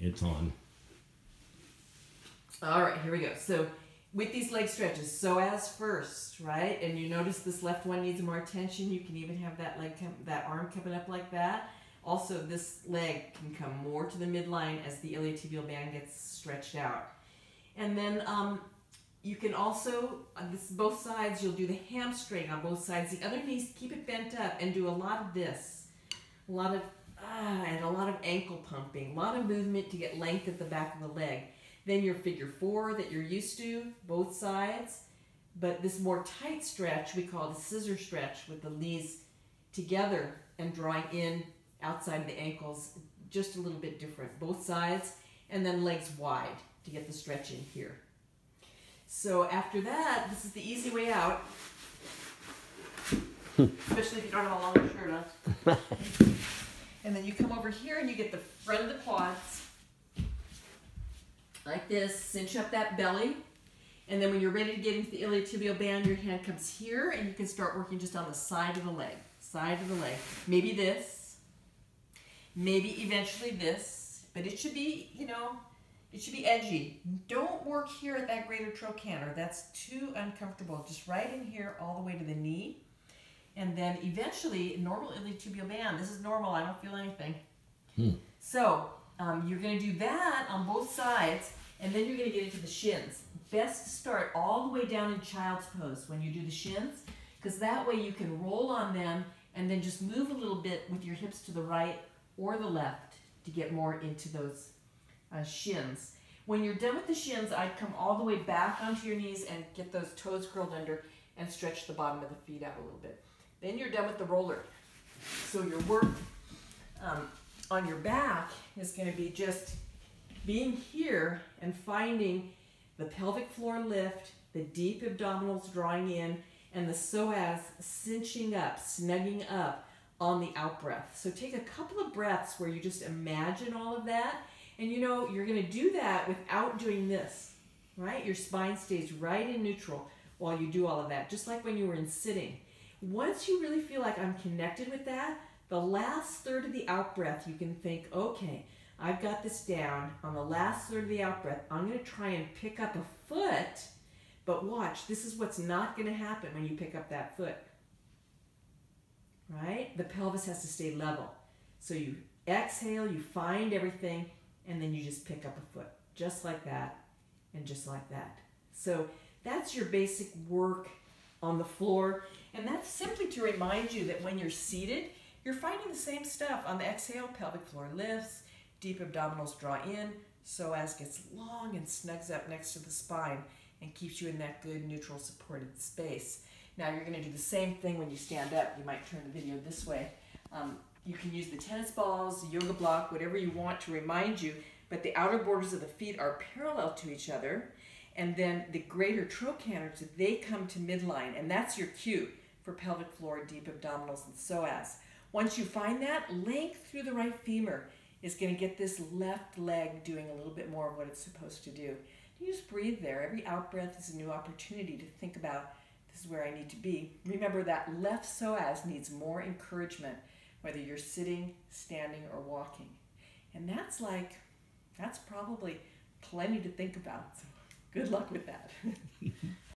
it's on. All right, here we go. So with these leg stretches, psoas first, right? And you notice this left one needs more attention. You can even have that that arm coming up like that. Also, this leg can come more to the midline as the iliotibial band gets stretched out. And then you can also, both sides, you'll do the hamstring on both sides. The other knees, keep it bent up and do a lot of this. A lot of, and a lot of ankle pumping. A lot of movement to get length at the back of the leg. Then your figure 4 that you're used to, both sides. But this more tight stretch, we call the scissor stretch with the knees together and drawing in outside of the ankles, just a little bit different. Both sides, and then legs wide to get the stretch in here. So after that, this is the easy way out. Especially if you don't have a long shirt on. And then you come over here and you get the front of the quads. Like this, cinch up that belly. And then when you're ready to get into the iliotibial band, your hand comes here and you can start working just on the side of the leg. Side of the leg. Maybe this. Maybe eventually this. But it should be, you know, it should be edgy. Don't work here at that greater trochanter. That's too uncomfortable. Just right in here all the way to the knee. And then eventually, normal iliotibial band. This is normal. I don't feel anything. So you're going to do that on both sides, and then you're going to get into the shins. Best to start all the way down in child's pose when you do the shins, because that way you can roll on them and then just move a little bit with your hips to the right or the left to get more into those shins. When you're done with the shins, I'd come all the way back onto your knees and get those toes curled under and stretch the bottom of the feet out a little bit. Then you're done with the roller. So your work on your back is going to be just being here and finding the pelvic floor lift, the deep abdominals drawing in, and the psoas cinching up, snugging up on the out breath. So take a couple of breaths where you just imagine all of that. And you know, you're going to do that without doing this, right? Your spine stays right in neutral while you do all of that, just like when you were in sitting. Once you really feel like I'm connected with that, the last third of the out breath, you can think, okay, I've got this down. On the last third of the out breath, I'm going to try and pick up a foot, but watch, this is what's not going to happen when you pick up that foot, right? The pelvis has to stay level. So you exhale, you find everything, and then you just pick up a foot, just like that, and just like that. So that's your basic work on the floor. And that's simply to remind you that when you're seated, you're finding the same stuff. On the exhale, pelvic floor lifts, deep abdominals draw in, psoas gets long and snugs up next to the spine and keeps you in that good neutral supported space. Now you're going to do the same thing when you stand up. You might turn the video this way. You can use the tennis balls, the yoga block, whatever you want to remind you, but the outer borders of the feet are parallel to each other, and then the greater trochanters, they come to midline, and that's your cue for pelvic floor, deep abdominals, and psoas. Once you find that, length through the right femur is going to get this left leg doing a little bit more of what it's supposed to do. You just breathe there. Every out breath is a new opportunity to think about, this is where I need to be. Remember that left psoas needs more encouragement, whether you're sitting, standing, or walking. And that's probably plenty to think about. So good luck with that.